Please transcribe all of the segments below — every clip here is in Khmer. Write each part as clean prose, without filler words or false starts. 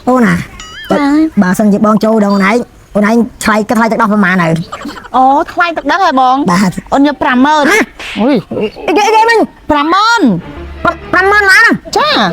ô nè bà sân chỉ bon châu đâu này ô này thay cái thay tật đo mà này ô thay tật đất rồi bong bà ôn như pram ơn ui cái mình pram ơn mà cha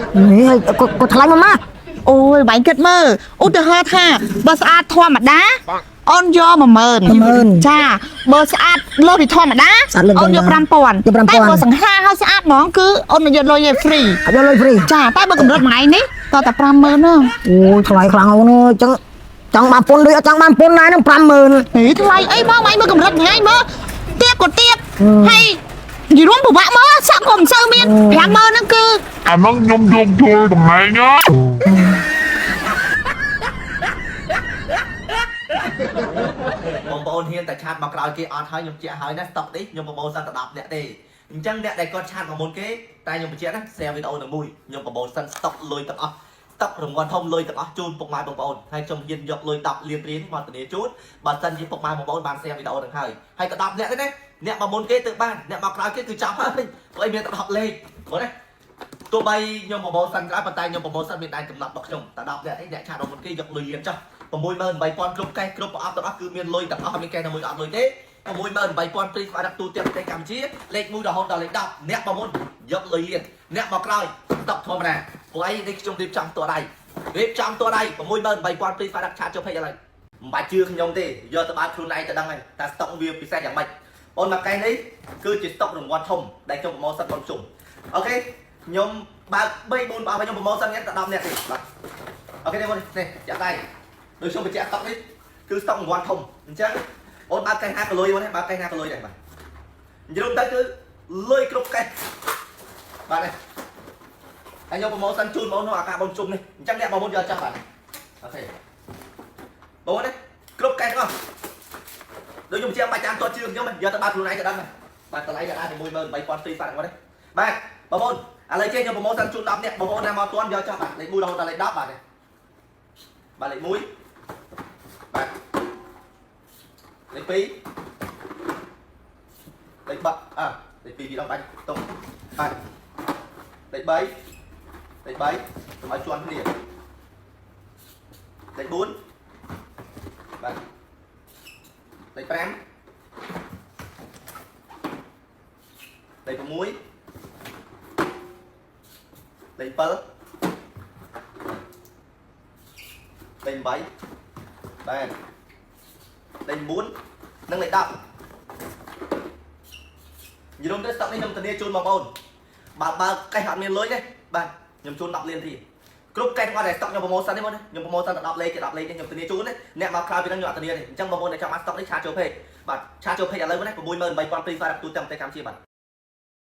có thay mà má ôi bánh kết mơ út từ hơi tha bơ sa thoa mặt đá ôn do mà mờn cha bơ sa lôi thì thoa mặt đá ôn do pram pòn tay bơ sẵn ha hơi sa món cứ ôn là lôi free cha tay bơ cầm rớt máy ní tao tập pram mơn không ôi thay khlang ông nó chẳng ba pôn đi chẳng ba pôn này nó pram mơn ý thay ấy bơ máy bơ cầm rớt ngay bơ tiếp còn tiếp hay gì đúng bộ bạn mơ sao còn sơ miên pram mơn nó cứ nó nhung nhung thôi tầm này nháបងប្អូនហ៊ានតែឆាតមកក្រោយគេអត់ហើយខ្ញុំជែកហើយណាស្តុកនេះខ្ញុំប្រមូលសិនតែ10នាក់ទេអញ្ចឹងអ្នកដែលគាត់ឆាតមកមុនគេតែខ្ញុំបញ្ជាក់ណា share វីដេអូនឹងមួយខ្ញុំប្រមូលសិនស្តុកលុយទាំងអស់ស្តុករង្វាន់ធំលុយទាំងអស់ជូនពុកម៉ែបងប្អូនហើយខ្ញុំហ៊ានយកលុយ10លានរៀលមកធានាជូនបើសិនជាពុកម៉ែបងប្អូនបាន share វីដេអូនឹងហើយក៏10នាក់ទេណាអ្នកមកមុនគេទៅបានអ្នកមកក្រោយគេគឺចាប់ហើយព្រោះអីមានតែ10លេខព្រោះណាទោះបីខ្ញុំប្រមូលសិនក្រោយប៉ុន្តែខ្ញុំប្រមូលសិនមានដែនកំណត់របស់ខ្ញុំតែ10នាក់ឯងអ្នកឆាតមកមុនគេយកលុយរៀលចុះ68000គ្រប់កេសគ្រប់ប្រអប់ទាំងអស់គឺមានលុយទាំងអស់មានកេសតែមួយអត់លុយទេ68000ព្រីស្វាយដាក់ទូទាំងប្រទេសកម្ពុជាលេខ1រហូតដល់លេខ10អ្នកមកមុនយកលុយរៀលអ្នកមកក្រោយស្តុកធម្មតាព្រោះអីនេះខ្ញុំរៀបចំតួដៃ68000ព្រីស្វាយដាក់ឆាតចុះពេកឥឡូវមិនបាច់ជឿខ្ញុំទេយកទៅបើកខ្លួនឯងទៅដឹងហើយតែស្តុកវាពិសេសយ៉ាងម៉េចបងមកកេសនេះគឺជាស្តុករង្វាន់ធំដែលខ្ញុំប្រមូលសិនបងជុំអូខេខ្ញុំបើក3 4បើខ្ញុំប្រមូលសិនតែ10នាក់ទេបាទអូខេទេបងនេះចាក់ដៃដោយខ្ញុំបញ្ជាក់ស្តុកនេះគឺស្តុករង្វាន់ធំអញ្ចឹងអូនបើកកេស50គីឡុយបងបើកកេស50គីឡុយដែរបាទនិយាយទៅគឺលុយគ្រប់កេសបាទនេះហើយខ្ញុំប្រមូលសិនជូនបងនោះអាការបងជុំនេះអញ្ចឹងអ្នកបងមុនយកចាស់បាទអូខេបងនេះគ្រប់កេសទាំងអស់ដូចខ្ញុំបញ្ជាក់បាច់តាមតតជឿខ្ញុំយកទៅបើកខ្លួនឯងទៅដឹងបាទតម្លៃក៏អាច68000ព្រីហ្វាត់មកនេះបាទបងប្អូនឥឡូវចេះខ្ញុំប្រមូលសិនជូន10នាក់បងប្អូនណាមកទាន់យកចាស់បាទលេខ1រហូតដល់លេខ10បាទនេះបាទលេខ1បាទលេខ2លេខ3លេខ2ពីដងបាច់តុងបាទលេខ3លេខ3កុំឲ្យជាន់គ្នាលេខ4បាទលេខ5លេខ6លេខ7លេខ8បាទលេខ9និងលេខ10យល់ទៅស្តុកនេះខ្ញុំធានាជូនបងប្អូនបើកេសអត់មានលុយទេបាទខ្ញុំជូន10លានទៀតគ្រប់កេសគាត់តែស្តុកខ្ញុំប្រមូលសិនទេបងខ្ញុំប្រមូលសិនតែ10លេខទេ10លេខទេខ្ញុំធានាជូនទេអ្នកមកក្រោយពីហ្នឹងខ្ញុំអត់ធានាទេអញ្ចឹងបងប្អូនដែលចង់បានស្តុកនេះឆាតចូលពេកបាទឆាតចូលពេកឥឡូវនេះ68000ព្រីហ្វាយទូទាំងប្រទេសកម្ពុជាបាទ